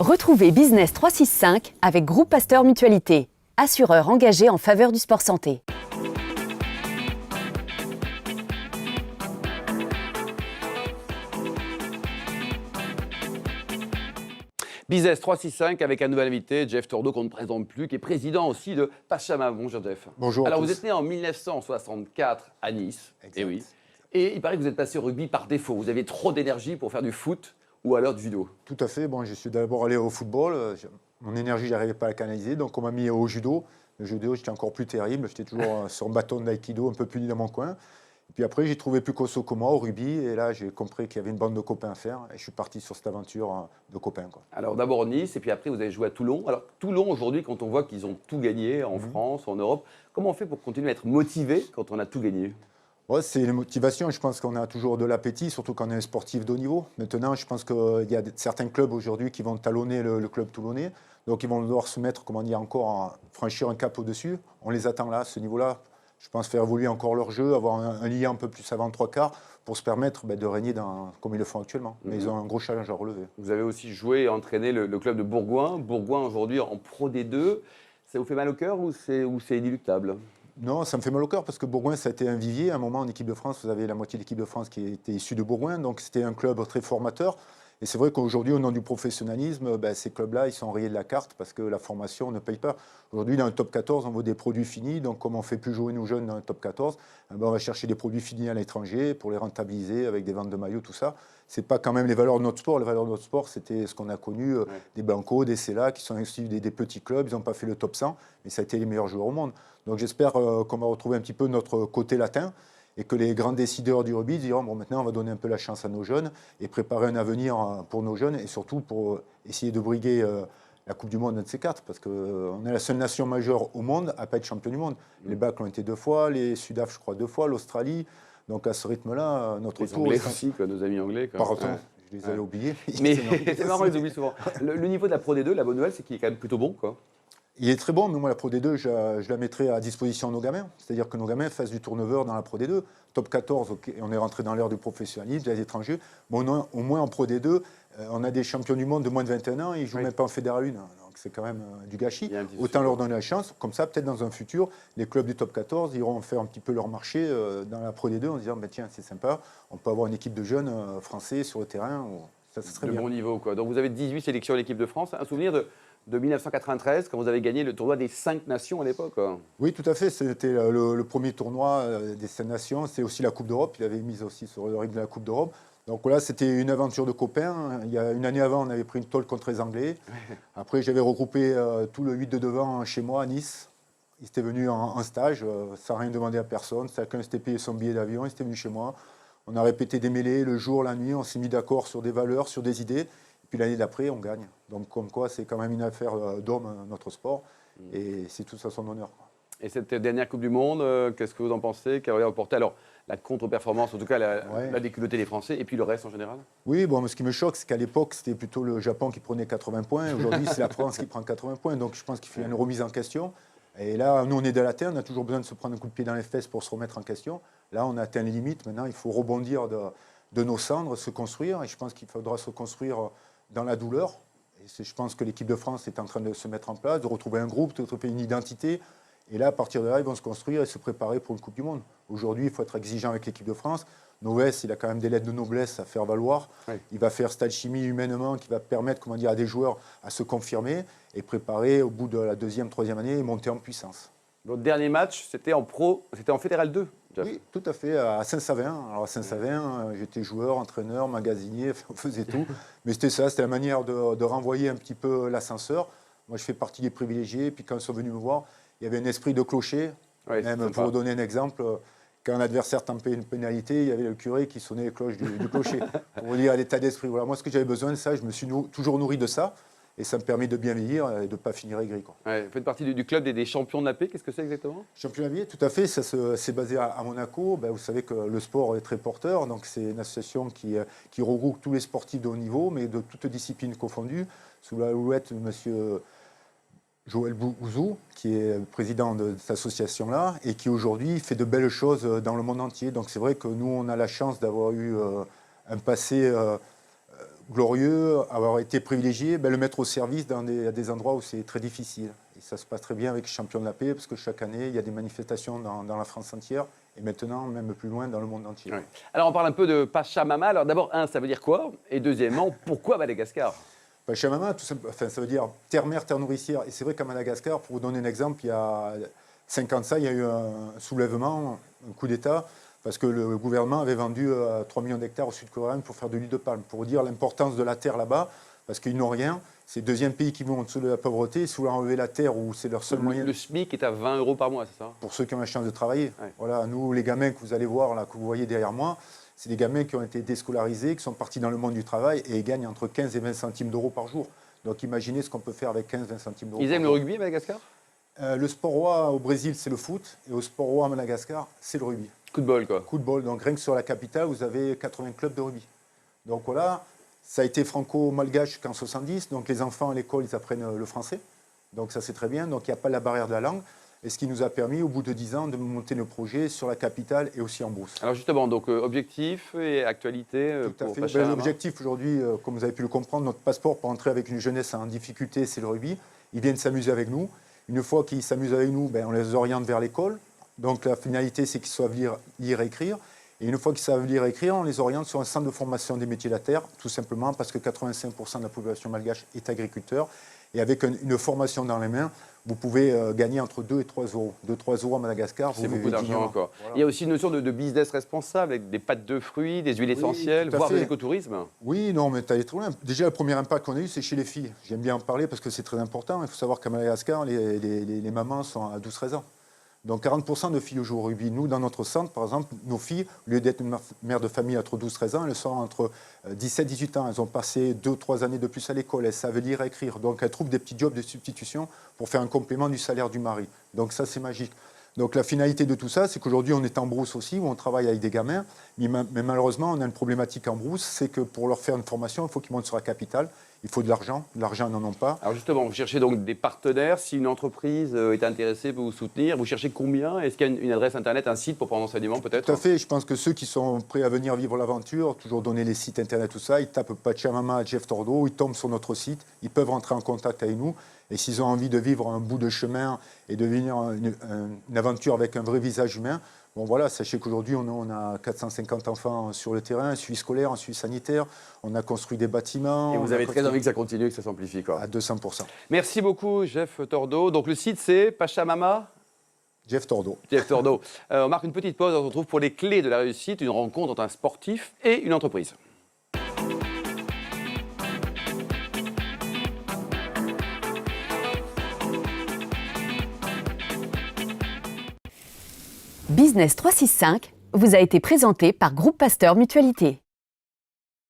Retrouvez Business 365 avec Groupe Pasteur Mutualité, assureur engagé en faveur du sport santé. Business 365 avec un nouvel invité, Jeff Tourneau, qu'on ne présente plus, qui est président aussi de Pachama. Bonjour Jeff. Bonjour. Alors vous êtes né en 1964 à Nice. Exact. Et oui. Et il paraît que vous êtes passé au rugby par défaut. Vous aviez trop d'énergie pour faire du foot ou alors du judo. Tout à fait. Bon, je suis d'abord allé au football. Mon énergie, je n'arrivais pas à la canaliser. Donc, on m'a mis au judo. Le judo, j'étais encore plus terrible. J'étais toujours sur un bâton d'aïkido, un peu puni dans mon coin. Et puis après, j'ai trouvé plus costaud que moi au rugby. Et là, j'ai compris qu'il y avait une bande de copains à faire. Et je suis parti sur cette aventure de copains, quoi. Alors d'abord Nice, et puis après vous avez joué à Toulon. Alors Toulon, aujourd'hui, quand on voit qu'ils ont tout gagné en France, en Europe, comment on fait pour continuer à être motivé quand on a tout gagné ? Ouais, c'est une motivation. Je pense qu'on a toujours de l'appétit, surtout quand on est un sportif de haut niveau. Maintenant, je pense qu'il y a certains clubs aujourd'hui qui vont talonner le club toulonnais. Donc, ils vont devoir se mettre, comment dire, encore à franchir un cap au-dessus. On les attend là, à ce niveau-là. Je pense faire évoluer encore leur jeu, avoir un lien un peu plus avant 3/4 pour se permettre de régner comme ils le font actuellement. Mais ils ont un gros challenge à relever. Vous avez aussi joué et entraîné le club de Bourgoin. Bourgoin, aujourd'hui, en Pro D2. Ça vous fait mal au cœur ou c'est inéluctable ? Non, ça me fait mal au cœur parce que Bourgoin, ça a été un vivier. À un moment, en équipe de France, vous avez la moitié de l'équipe de France qui était issue de Bourgoin. Donc, c'était un club très formateur. Et c'est vrai qu'aujourd'hui, au nom du professionnalisme, ces clubs-là, ils sont rayés de la carte parce que la formation ne paye pas. Aujourd'hui, dans le top 14, on veut des produits finis. Donc, comme on ne fait plus jouer nos jeunes dans le top 14, on va chercher des produits finis à l'étranger pour les rentabiliser avec des ventes de maillots, tout ça. Ce n'est pas quand même les valeurs de notre sport. Les valeurs de notre sport, c'était ce qu'on a connu, des Blanco, des Cella, qui sont issus des petits clubs. Ils n'ont pas fait le top 100, mais ça a été les meilleurs joueurs au monde. Donc, j'espère qu'on va retrouver un petit peu notre côté latin et que les grands décideurs du rugby diront bon, maintenant on va donner un peu la chance à nos jeunes et préparer un avenir pour nos jeunes et surtout pour essayer de briguer la Coupe du Monde, un de ces quatre, parce qu'on est la seule nation majeure au monde à ne pas être champion du monde. Les Blacks l'ont été 2 fois, les Sudaf je crois 2 fois, l'Australie. Donc à ce rythme-là, notre tour... Les Anglais aussi, quoi, nos amis anglais. Pardon, je les avais oubliés. Mais c'est marrant, ils oublient souvent. Le niveau de la Pro D2, la bonne nouvelle, c'est qu'il est quand même plutôt bon, quoi. Il est très bon, mais moi, la Pro D2, je la mettrai à disposition de nos gamins. C'est-à-dire que nos gamins fassent du turnover dans la Pro D2. Top 14, okay, on est rentré dans l'ère du professionnalisme, des étrangers. Bon, au moins en Pro D2, on a des champions du monde de moins de 21 ans, et ils ne jouent même pas en Fédéral 1. Donc c'est quand même du gâchis. Autant leur donner la chance. Comme ça, peut-être dans un futur, les clubs du Top 14 iront faire un petit peu leur marché dans la Pro D2 en se disant tiens, c'est sympa, on peut avoir une équipe de jeunes français sur le terrain. Ça serait bien. De bon niveau, quoi. Donc vous avez 18 sélections à l'équipe de France. Un souvenir de 1993, quand vous avez gagné le tournoi des 5 nations à l'époque. Oui, tout à fait. C'était le premier tournoi des 5 nations. C'est aussi la Coupe d'Europe. Il avait mis aussi sur le rythme de la Coupe d'Europe. Donc là, c'était une aventure de copains. Il y a une année avant, on avait pris une tôle contre les Anglais. Après, j'avais regroupé tout le 8 de devant chez moi à Nice. Ils étaient venus en stage, sans rien demander à personne. Chacun s'était payé son billet d'avion. Ils étaient venus chez moi. On a répété des mêlées le jour, la nuit. On s'est mis d'accord sur des valeurs, sur des idées. Puis l'année d'après, on gagne. Donc comme quoi, c'est quand même une affaire d'homme, notre sport. Et c'est tout ça son honneur, quoi. Et cette dernière Coupe du Monde, qu'est-ce que vous en pensez? Qu'elle a apporté alors la contre-performance, en tout cas la déculottée des Français, et puis le reste en général? Oui, bon, ce qui me choque, c'est qu'à l'époque, c'était plutôt le Japon qui prenait 80 points. Aujourd'hui, c'est la France qui prend 80 points. Donc je pense qu'il faut une remise en question. Et là, nous, on est de la terre, on a toujours besoin de se prendre un coup de pied dans les fesses pour se remettre en question. Là, on a atteint les limites. Maintenant, il faut rebondir de nos cendres, se construire. Et je pense qu'il faudra se construire dans la douleur. Et je pense que l'équipe de France est en train de se mettre en place, de retrouver un groupe, de retrouver une identité. Et là, à partir de là, ils vont se construire et se préparer pour une Coupe du Monde. Aujourd'hui, il faut être exigeant avec l'équipe de France. Noves, il a quand même des lettres de noblesse à faire valoir. Oui. Il va faire Stade Chimie humainement qui va permettre, comment dire, à des joueurs à se confirmer et préparer au bout de la 2e, 3e année et monter en puissance. Votre dernier match, c'était en pro, c'était en Fédéral 2, Jeff. Oui, tout à fait, à Saint-Savin. Alors à Saint-Savin, j'étais joueur, entraîneur, magasinier, on faisait tout. Mais c'était ça, c'était la manière de renvoyer un petit peu l'ascenseur. Moi, je fais partie des privilégiés. Puis quand ils sont venus me voir, il y avait un esprit de clocher. Oui, même pour vous donner un exemple, quand un adversaire tempait une pénalité, il y avait le curé qui sonnait les cloches du clocher. Pour vous dire l'état d'esprit. Voilà, moi, ce que j'avais besoin de ça, je me suis toujours nourri de ça. Et ça me permet de bien vieillir et de ne pas finir aigri. Ouais, vous faites partie du club des champions de la paix. Qu'est-ce que c'est exactement? Champion de la paix, tout à fait. Ça c'est basé à Monaco. Ben, vous savez que le sport est très porteur. Donc c'est une association qui regroupe tous les sportifs de haut niveau, mais de toutes disciplines confondues, sous la houlette de M. Joël Bouzou, qui est président de cette association-là et qui aujourd'hui fait de belles choses dans le monde entier. Donc c'est vrai que nous, on a la chance d'avoir eu un passé glorieux, avoir été privilégié, le mettre au service dans des endroits où c'est très difficile. Et ça se passe très bien avec les champions de la paix, parce que chaque année, il y a des manifestations dans la France entière, et maintenant, même plus loin, dans le monde entier. Oui. Alors, on parle un peu de Pachamama. Alors, d'abord, ça veut dire quoi? Et deuxièmement, pourquoi Madagascar? Pachamama, ça veut dire terre-mère, terre nourricière. Et c'est vrai qu'à Madagascar, pour vous donner un exemple, il y a 5 ans de ça, il y a eu un soulèvement, un coup d'État, parce que le gouvernement avait vendu 3 millions d'hectares au Sud-Coréen pour faire de l'huile de palme, pour dire l'importance de la terre là-bas, parce qu'ils n'ont rien. C'est le deuxième pays qui vont en dessous de la pauvreté. Si vous voulez enlever la terre, où c'est leur seul moyen. Le SMIC est à 20 € par mois, c'est ça? Pour ceux qui ont la chance de travailler. Ouais. Voilà, nous, les gamins que vous allez voir, là, que vous voyez derrière moi, c'est des gamins qui ont été déscolarisés, qui sont partis dans le monde du travail et ils gagnent entre 15 et 20 centimes d'euros par jour. Donc imaginez ce qu'on peut faire avec 15-20 centimes d'euros. Ils aiment le rugby à Madagascar? Le sport roi au Brésil, c'est le foot. Et au sport roi à Madagascar, c'est le rugby. Coup de bol, quoi. Coup de bol. Donc rien que sur la capitale, vous avez 80 clubs de rugby. Donc voilà, ça a été franco-malgache jusqu'en 70. Donc les enfants à l'école, ils apprennent le français. Donc ça, c'est très bien. Donc il n'y a pas la barrière de la langue. Et ce qui nous a permis, au bout de 10 ans, de monter nos projets sur la capitale et aussi en Brousse. Alors justement, donc objectif et actualité Tout à pour fait. Pachamama. L'objectif aujourd'hui, comme vous avez pu le comprendre, notre passeport pour entrer avec une jeunesse en difficulté, c'est le rugby. Ils viennent s'amuser avec nous. Une fois qu'ils s'amusent avec nous, on les oriente vers l'école. Donc la finalité, c'est qu'ils savent lire et écrire. Et une fois qu'ils savent lire et écrire, on les oriente sur un centre de formation des métiers de la terre, tout simplement parce que 85% de la population malgache est agriculteur. Et avec une formation dans les mains, vous pouvez gagner entre 2 et 3 euros. 2-3 euros à Madagascar, C'est vous beaucoup vivez d'argent dignement. encore. Voilà. Il y a aussi une notion de business responsable avec des pâtes de fruits, des huiles essentielles, tout à voire de fait. l'écotourisme. Oui, non, mais tu allé trop loin. Déjà, le premier impact qu'on a eu, c'est chez les filles. J'aime bien en parler parce que c'est très important. Il faut savoir qu'à Madagascar, les mamans sont à 12-13 ans. Donc 40% de filles jouent au rugby. Nous, dans notre centre, par exemple, nos filles, au lieu d'être une mère de famille entre 12-13 ans, elles sont entre 17-18 ans. Elles ont passé 2-3 années de plus à l'école. Elles savent lire et écrire. Donc elles trouvent des petits jobs de substitution pour faire un complément du salaire du mari. Donc ça, c'est magique. Donc la finalité de tout ça, c'est qu'aujourd'hui, on est en brousse aussi, où on travaille avec des gamins. Mais malheureusement, on a une problématique en brousse, c'est que pour leur faire une formation, il faut qu'ils montent sur la capitale. Il faut de l'argent. De l'argent, ils n'en ont pas. Alors justement, vous cherchez donc des partenaires. Si une entreprise est intéressée pour vous soutenir, vous cherchez combien? Est-ce qu'il y a une adresse internet, un site pour prendre enseignement peut-être? Tout à fait. Je pense que ceux qui sont prêts à venir vivre l'aventure, toujours donner les sites internet, tout ça, ils tapent Pachamama, Jeff Tordo, ils tombent sur notre site, ils peuvent rentrer en contact avec nous. Et s'ils ont envie de vivre un bout de chemin et de vivre une aventure avec un vrai visage humain, bon voilà, sachez qu'aujourd'hui, on a 450 enfants sur le terrain, un suivi scolaire, un suivi sanitaire, on a construit des bâtiments. Et vous avez très envie que ça continue, que ça s'amplifie, quoi. À 200%. Merci beaucoup, Jeff Tordo. Donc le site, c'est Pachamama? Jeff Tordo. Jeff Tordo. On marque une petite pause, on se retrouve pour les clés de la réussite, une rencontre entre un sportif et une entreprise. Business 365 vous a été présenté par Groupe Pasteur Mutualité.